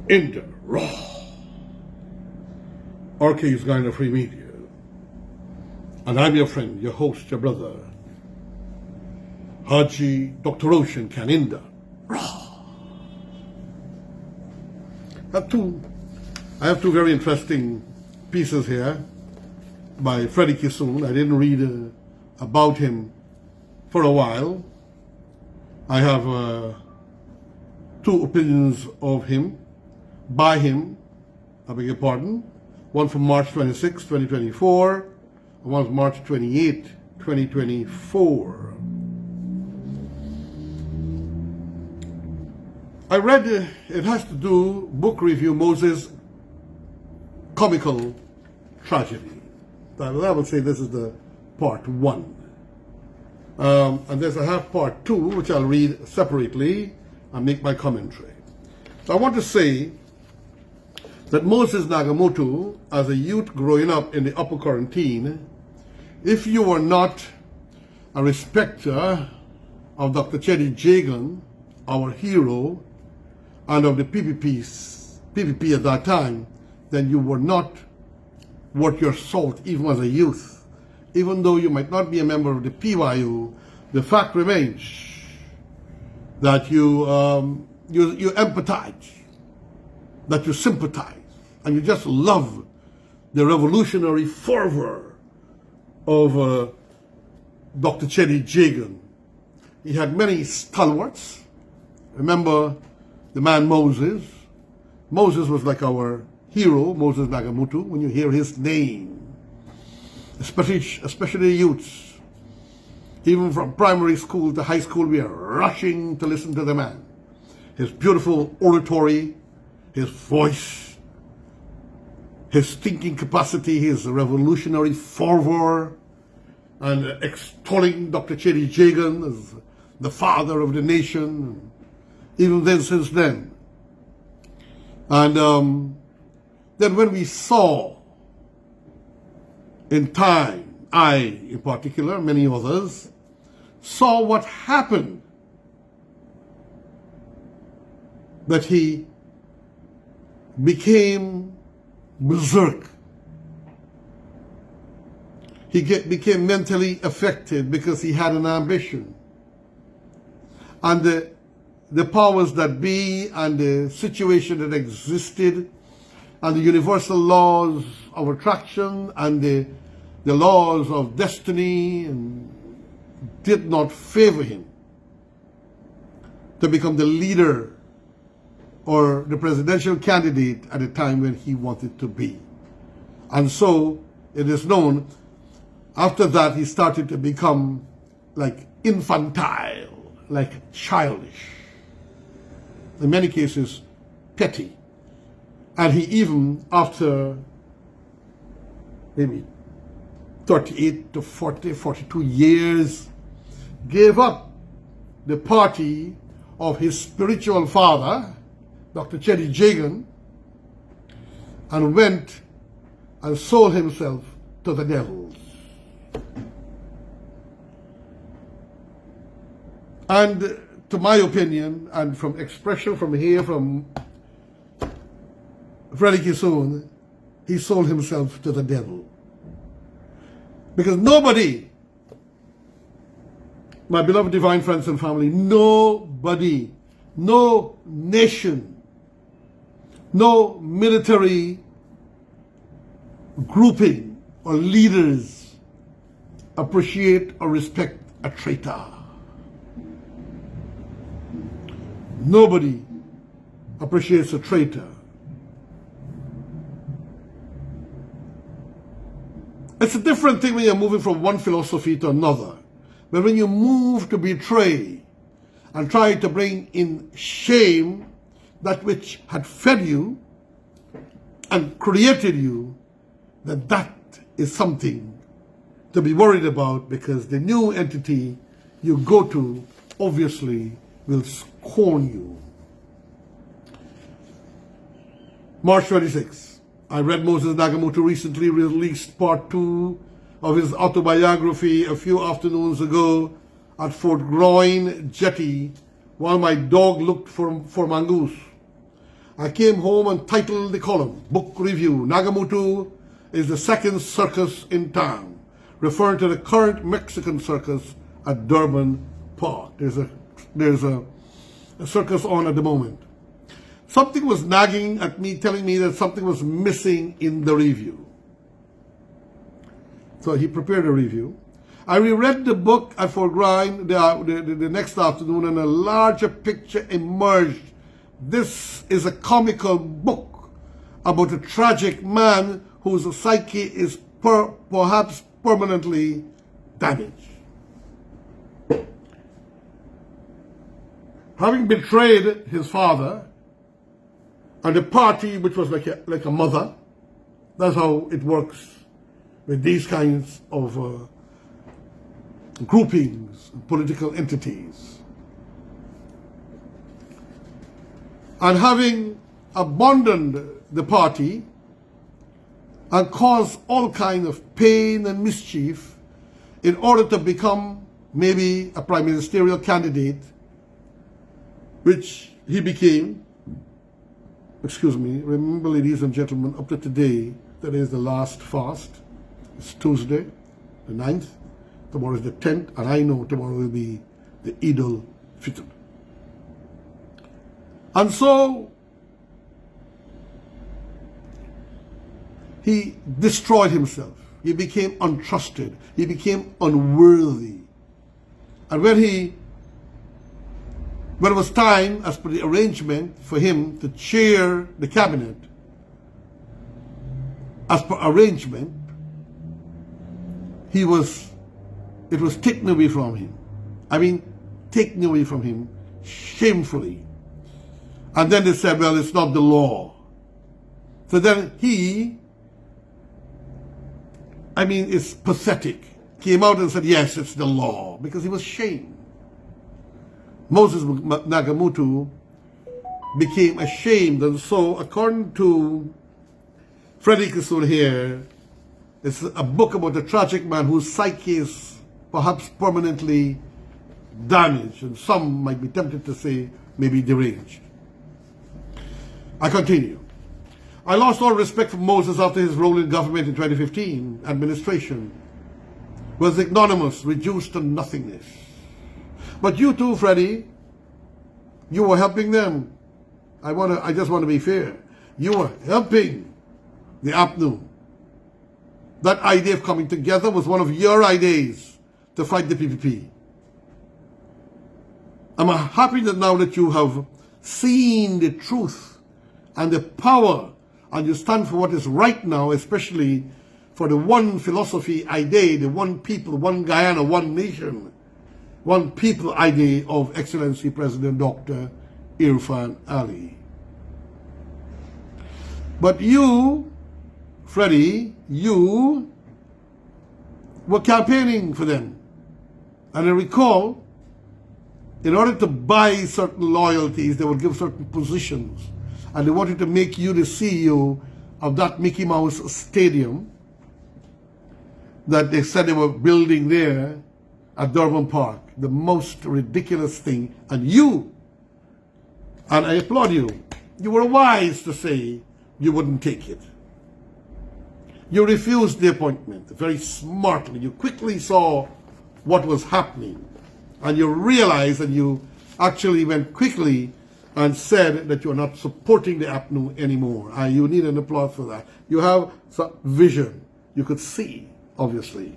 in the raw. RK's Guyana Free Media. And I'm your friend, your host, your brother, Haji Dr Roshan Khan in the raw. I have two very interesting pieces here by Freddie Kissoon. I didn't read about him for a while. I have two opinions of him, by him, I beg your pardon. One from March 26, 2024, and one from March 28, 2024. I read, it has to do, book review, Moses' Comical Tragedy. I would say this is the part one. And there's a half part two, which I'll read separately and make my commentary. So I want to say that Moses Nagamootoo, as a youth growing up in the upper quarantine, if you were not a respecter of Dr. Chedi Jagan, our hero, and of the PPP at that time, then you were not worth your salt even as a youth. Even though you might not be a member of the PYU, the fact remains that you empathize, that you sympathize, and you just love the revolutionary fervor of Dr. Chedi Jagan. He had many stalwarts. Remember the man Moses. Moses was like our hero, Moses Nagamootoo, when you hear his name. Especially youths. Even from primary school to high school, we are rushing to listen to the man. His beautiful oratory, his voice, his thinking capacity, his revolutionary fervor, and extolling Dr. Chedi Jagan as the father of the nation, even then, since then. And then when we saw in time, I in particular, many others, saw what happened, that he became berserk. He became mentally affected because he had an ambition. And the powers that be and the situation that existed and the universal laws of attraction and the laws of destiny did not favor him to become the leader or the presidential candidate at the time when he wanted to be. And so it is known, after that he started to become like infantile, like childish, in many cases petty. And he even, after maybe 38 to 40, 42 years, gave up the party of his spiritual father, Dr. Chedi Jagan, and went and sold himself to the devils. And to my opinion, and from expression from here, from Freddie Kissoon, he sold himself to the devil. Because nobody, my beloved divine friends and family, nobody, no nation, no military grouping or leaders appreciate or respect a traitor. Nobody appreciates a traitor. It's a different thing when you're moving from one philosophy to another. But when you move to betray and try to bring in shame that which had fed you and created you, then that is something to be worried about, because the new entity you go to obviously will scorn you. March 26. I read Moses Nagamootoo recently released part 2 of his autobiography a few afternoons ago at Fort Groyne Jetty while my dog looked for mongoose. I came home and titled the column, Book Review, Nagamootoo is the second circus in town, referring to the current Mexican circus at Durban Park. There's a circus on at the moment. Something was nagging at me, telling me that something was missing in the review. So he prepared a review. I reread the book at Fort Grind the next afternoon, and a larger picture emerged. This is a comical book about a tragic man whose psyche is perhaps permanently damaged. Having betrayed his father and the party, which was like a mother, that's how it works with these kinds of groupings, political entities. And having abandoned the party and caused all kinds of pain and mischief in order to become maybe a prime ministerial candidate, which he became. Excuse me, remember, ladies and gentlemen, up to today, that is the last fast. It's Tuesday, the 9th. Tomorrow is the 10th, and I know tomorrow will be the Eid al-Fitr. And so, he destroyed himself. He became untrusted. He became unworthy. And when it was time, as per the arrangement, for him to chair the cabinet, as per arrangement, it was taken away from him. I mean, taken away from him shamefully. And then they said, well, it's not the law. So then it's pathetic, came out and said, yes, it's the law, because he was shamed. Moses Nagamootoo became ashamed, and so according to Freddie Kissoon here, it's a book about a tragic man whose psyche is perhaps permanently damaged, and some might be tempted to say maybe deranged. I continue. I lost all respect for Moses after his role in government in 2015 administration was ignominious, reduced to nothingness. But you too, Freddie, you were helping them. I just want to be fair. You were helping the APNU. That idea of coming together was one of your ideas to fight the PPP. I'm happy that now that you have seen the truth and the power, and you stand for what is right now, especially for the one philosophy idea, the one people, one Guyana, one nation, one people idea of Excellency President Dr. Irfan Ali. But you, Freddie, you were campaigning for them. And I recall, in order to buy certain loyalties, they would give certain positions. And they wanted to make you the CEO of that Mickey Mouse stadium that they said they were building there at Durban Park. The most ridiculous thing. And I applaud you, you were wise to say you wouldn't take it. You refused the appointment very smartly. You quickly saw what was happening. And you realized that you actually went quickly and said that you are not supporting the APNU anymore. You need an applause for that. You have some vision. You could see, obviously.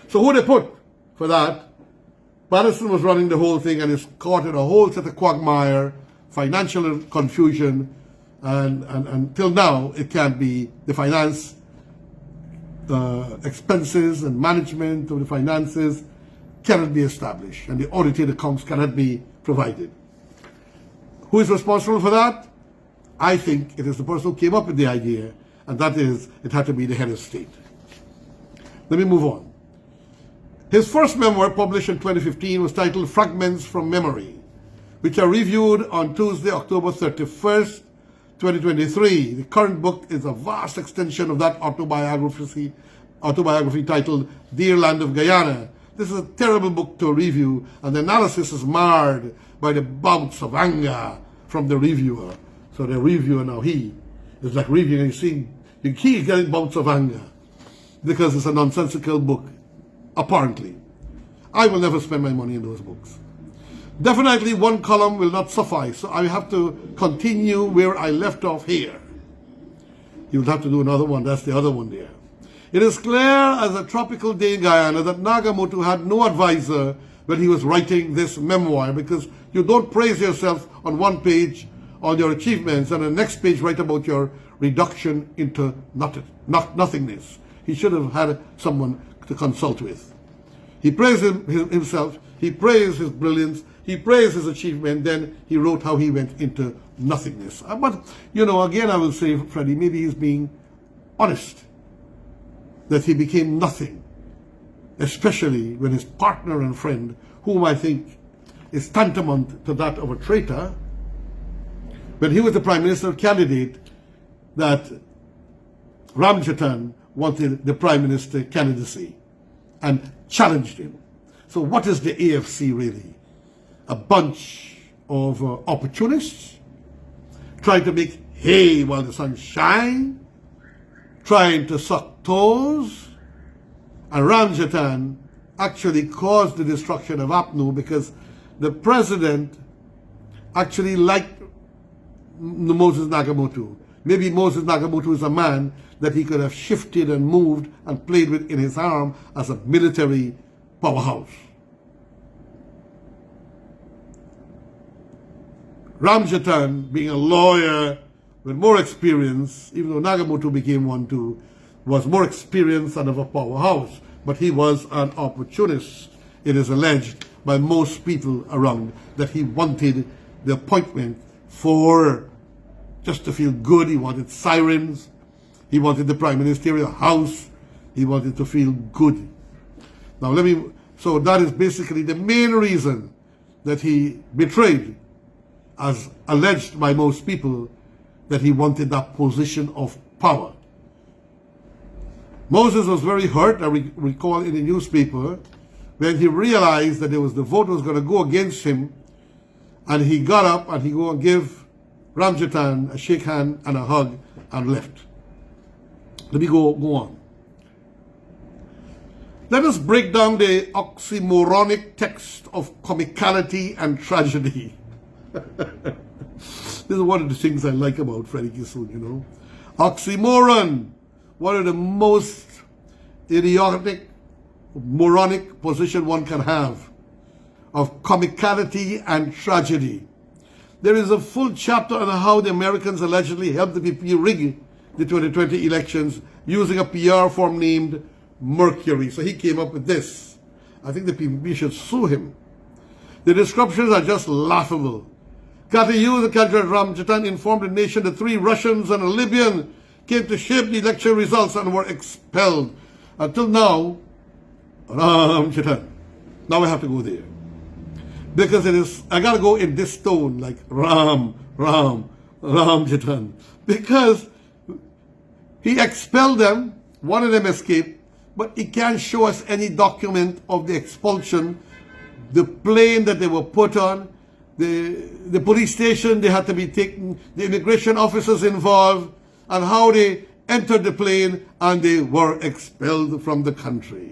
So who they put for that? Patterson was running the whole thing and is caught in a whole set of quagmire, financial confusion, and until now it can't be the finance expenses and management of the finances cannot be established, and the audited accounts cannot be provided. Who is responsible for that? I think it is the person who came up with the idea, and that is, it had to be the head of state. Let me move on. His first memoir, published in 2015, was titled Fragments from Memory, which are reviewed on Tuesday, October 31st, 2023. The current book is a vast extension of that autobiography titled Dear Land of Guyana. This is a terrible book to review, and the analysis is marred by the bouts of anger from the reviewer. So the reviewer now, he is like reviewing and he is getting bouts of anger because it's a nonsensical book, apparently. I will never spend my money in those books. Definitely one column will not suffice, so I have to continue where I left off here. You will have to do another one, that's the other one there. It is clear as a tropical day in Guyana that Nagamootoo had no advisor when he was writing this memoir, because you don't praise yourself on one page on your achievements and the next page write about your reduction into nothingness. He should have had someone to consult with. He praised himself, he praised his brilliance, he praised his achievement, then he wrote how he went into nothingness. But, you know, again I will say, Freddie, maybe he's being honest, that he became nothing, especially when his partner and friend, whom I think is tantamount to that of a traitor, when he was the Prime Minister candidate, that Ramjatan wanted the Prime Minister candidacy and challenged him. So what is the AFC really? A bunch of opportunists trying to make hay while the sun shines, trying to suck toes, and Ramjatan actually caused the destruction of APNU because the president actually liked Moses Nagamootoo. Maybe Moses Nagamootoo is a man that he could have shifted and moved and played with in his arm as a military powerhouse. Ramjatan, being a lawyer with more experience, even though Nagamootoo became one too, was more experienced and of a powerhouse, but he was an opportunist. It is alleged by most people around that he wanted the appointment for just to feel good. He wanted sirens. He wanted the Prime Ministerial House. He wanted to feel good. Now so that is basically the main reason that he betrayed, as alleged by most people, that he wanted that position of power. Moses was very hurt, I recall in the newspaper, when he realized that the vote was going to go against him, and he got up and he go and give Ramjatan a shake hand and a hug and left. Let me go on. Let us break down the oxymoronic text of comicality and tragedy. This is one of the things I like about Freddie Kissoon, you know. Oxymoron, one of the most idiotic, moronic position one can have, of comicality and tragedy. There is a full chapter on how the Americans allegedly helped the PP rig the 2020 elections using a PR firm named Mercury. So he came up with this. I think the PPP should sue him. The descriptions are just laughable. Katayu, the candidate Ramjatan, informed the nation that 3 Russians and a Libyan came to shape the election results and were expelled. Until now, Ramjatan. Now I have to go there. Because it is, I gotta go in this tone, like Ramjatan. Because he expelled them, one of them escaped, but he can't show us any document of the expulsion, the plane that they were put on, the police station they had to be taken, the immigration officers involved, and how they entered the plane and they were expelled from the country.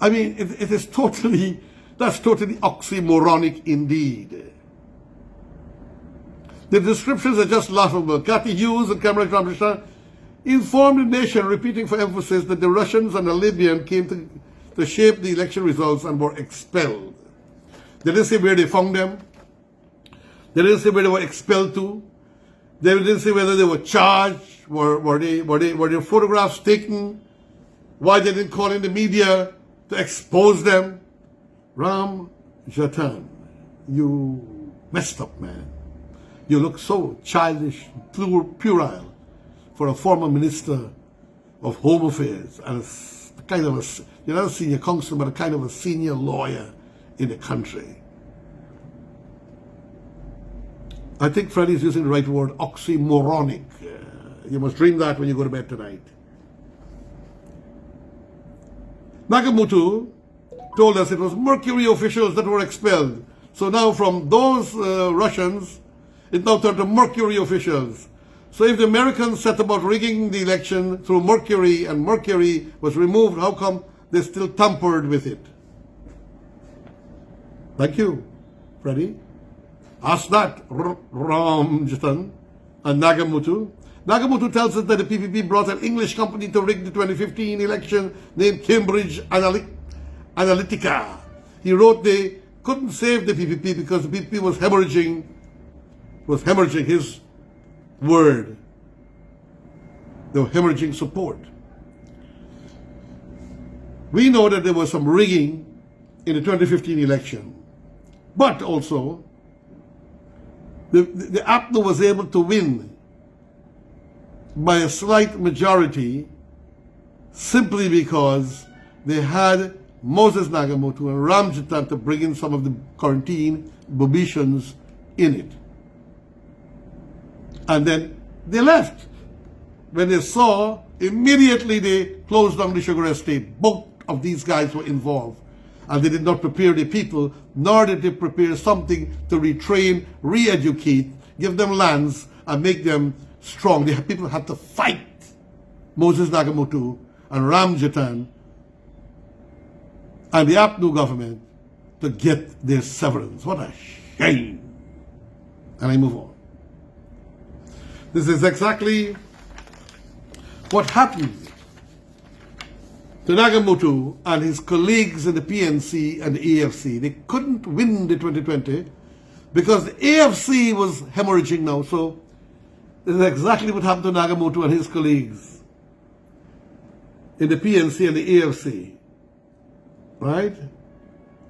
I mean, it is totally, that's totally oxymoronic indeed. The descriptions are just laughable. Cathy Hughes and Cameron Ramjatan informed the nation, repeating for emphasis, that the Russians and the Libyan came to shape the election results and were expelled. They didn't say where they found them. They didn't say where they were expelled to. They didn't say whether they were charged. Were their photographs taken? Why they didn't call in the media to expose them? Ramjatan, you messed up, man. You look so childish, puerile for a former minister of Home Affairs and a kind of a, you're not a senior congressman, but a kind of a senior lawyer in the country. I think Freddie is using the right word, oxymoronic. You must dream that when you go to bed tonight. Nagamootoo told us it was Mercury officials that were expelled. So now from those Russians, it now turned to Mercury officials. So if the Americans set about rigging the election through Mercury and Mercury was removed, how come they still tampered with it? Thank you, Freddie. Ask that, Ramjatan and Nagamootoo. Nagamootoo tells us that the PPP brought an English company to rig the 2015 election named Cambridge Analytica. He wrote they couldn't save the PPP because the PPP was hemorrhaging his word. They were hemorrhaging support. We know that there was some rigging in the 2015 election, but also the APNU was able to win by a slight majority simply because they had Moses Nagamootoo and Ramjatan to bring in some of the quarantine Bobitians in it. And then they left. When they saw, immediately they closed down the sugar estate. Both of these guys were involved. And they did not prepare the people, nor did they prepare something to retrain, re-educate, give them lands, and make them strong. The people had to fight Moses Nagamootoo and Ramjatan and the APNU government to get their severance. What a shame. And I move on. This is exactly what happened to Nagamootoo and his colleagues in the PNC and the AFC. They couldn't win the 2020 because the AFC was hemorrhaging now. So this is exactly what happened to Nagamootoo and his colleagues in the PNC and the AFC. Right?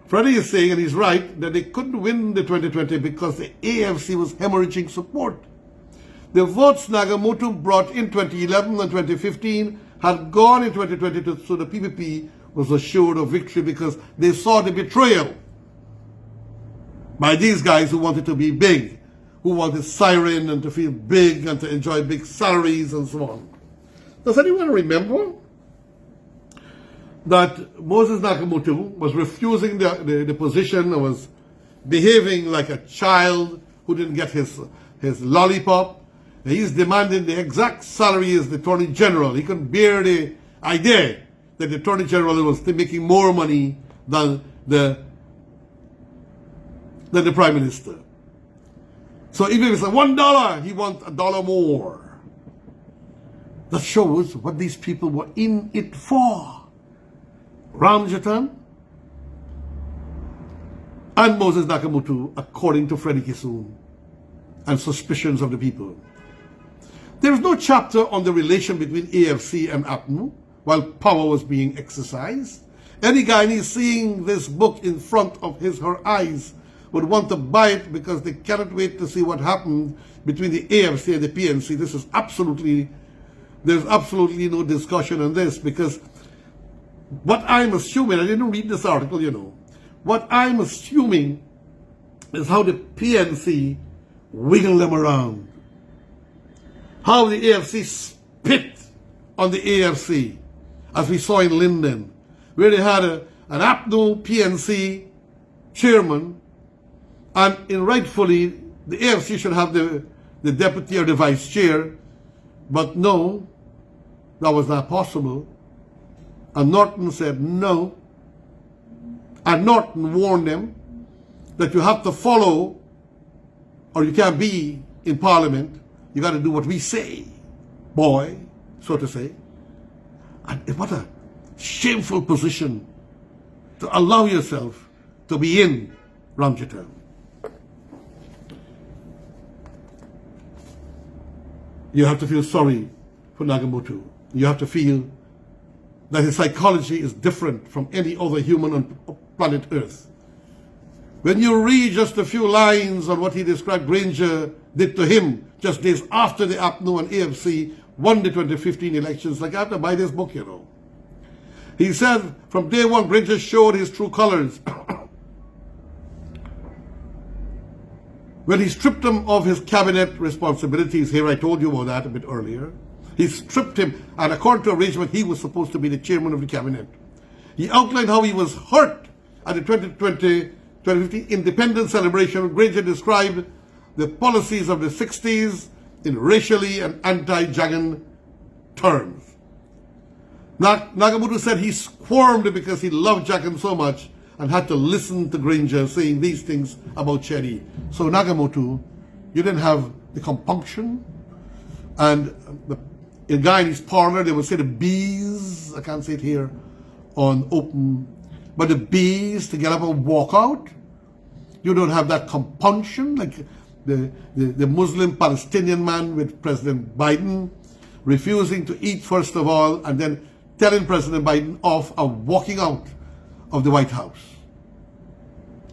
Freddie is saying, and he's right, that they couldn't win the 2020 because the AFC was hemorrhaging support. The votes Nagamootoo brought in 2011 and 2015 had gone in 2022, so the PPP was assured of victory because they saw the betrayal by these guys who wanted to be big, who wanted siren and to feel big and to enjoy big salaries and so on. Does anyone remember that Moses Nagamootoo was refusing the position and was behaving like a child who didn't get his lollipop? He's demanding the exact salary as the Attorney General. He couldn't bear the idea that the Attorney General was making more money than the Prime Minister. So even if it's $1, he wants $1 more. That shows what these people were in it for. Ramjatan and Moses Nagamootoo, according to Freddie Kissoon, and suspicions of the people. There is no chapter on the relation between AFC and APNU while power was being exercised. Any Guyanese seeing this book in front of his or her eyes would want to buy it because they cannot wait to see what happened between the AFC and the PNC. There's absolutely no discussion on this, because what I'm assuming, I didn't read this article, what I'm assuming is how the PNC wiggle them around. How the AFC spit on the AFC, as we saw in Linden, where they had an APNU PNC chairman, and rightfully the AFC should have the deputy or the vice chair, but no, that was not possible. And Norton said no, and Norton warned them that you have to follow, or you can't be in Parliament. You got to do what we say, boy, so to say. And what a shameful position to allow yourself to be in, Ramjatan. You have to feel sorry for Nagamootoo. You have to feel that his psychology is different from any other human on planet Earth. When you read just a few lines on what he described Granger did to him just days after the APNU and AFC won the 2015 elections, like I have to buy this book, He said from day one, Granger showed his true colors. When he stripped him of his cabinet responsibilities, here I told you about that a bit earlier, he stripped him, and according to arrangement, he was supposed to be the chairman of the cabinet. He outlined how he was hurt at the 2020 2015 Independence Celebration, Granger described the policies of the 60s in racially and anti-Jagan terms. Nagamootoo said he squirmed because he loved Jagan so much and had to listen to Granger saying these things about Cherry. So Nagamootoo, you didn't have the compunction. And in Guyanese parlor, they would say the bees, I can't say it here on open, but the bees to get up and walk out. You don't have that compunction like the Muslim Palestinian man with President Biden refusing to eat first of all and then telling President Biden off and walking out of the White House.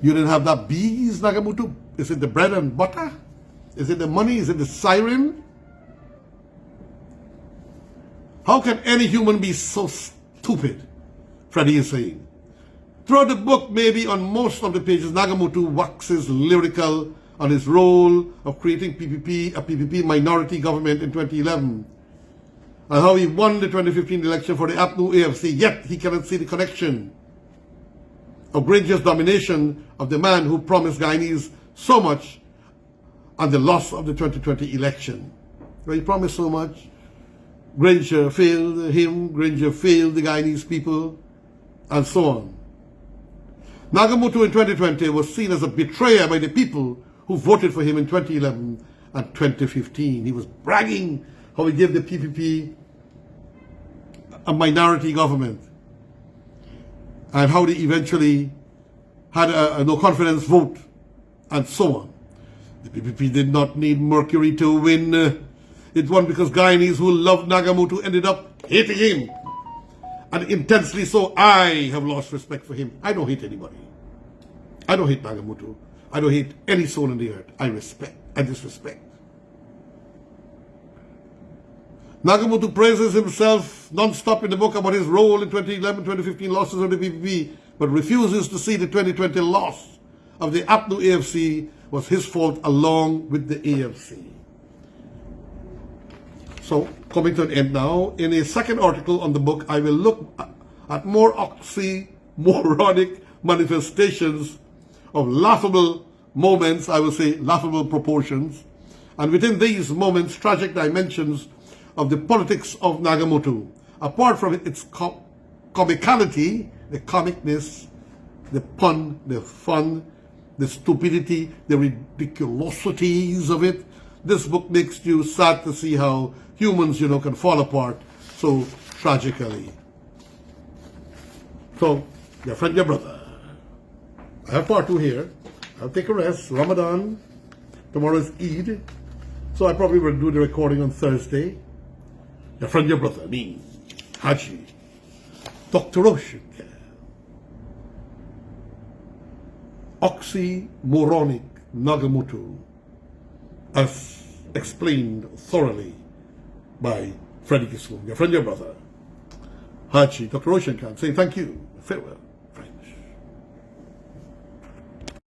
You didn't have that bees, Nagamootoo? Is it the bread and butter? Is it the money? Is it the siren? How can any human be so stupid? Freddie is saying. Throughout the book, maybe on most of the pages, Nagamootoo waxes lyrical on his role of creating PPP, a PPP minority government in 2011, and how he won the 2015 election for the APNU AFC, yet he cannot see the connection of Granger's domination of the man who promised Guyanese so much and the loss of the 2020 election. Well, he promised so much. Granger failed him, Granger failed the Guyanese people, and so on. Nagamootoo in 2020 was seen as a betrayer by the people who voted for him in 2011 and 2015. He was bragging how he gave the PPP a minority government and how they eventually had a no confidence vote and so on. The PPP did not need Mercury to win. It won because Guyanese who loved Nagamootoo ended up hating him. And intensely so. I have lost respect for him. I don't hate anybody. I don't hate Nagamootoo. I don't hate any soul on the earth. I respect. I disrespect. Nagamootoo praises himself non-stop in the book about his role in 2011-2015 losses of the PPP, but refuses to see the 2020 loss of the APNU AFC was his fault along with the AFC. So, coming to an end now, in a second article on the book, I will look at more oxymoronic manifestations of laughable moments, I will say laughable proportions, and within these moments, tragic dimensions of the politics of Nagamootoo. Apart from its comicality, the comicness, the pun, the fun, the stupidity, the ridiculosities of it, this book makes you sad to see how humans, can fall apart so tragically. So, your friend, your brother. I have part 2 here. I'll take a rest. Ramadan. Tomorrow is Eid. So I probably will do the recording on Thursday. Your friend, your brother, me, Haji Dr Roshan Khan. Oxymoronic Nagamootoo, as explained thoroughly by Freddie Kissoon. Your friend, your brother, Haji Dr Roshan Khan, saying thank you. Farewell.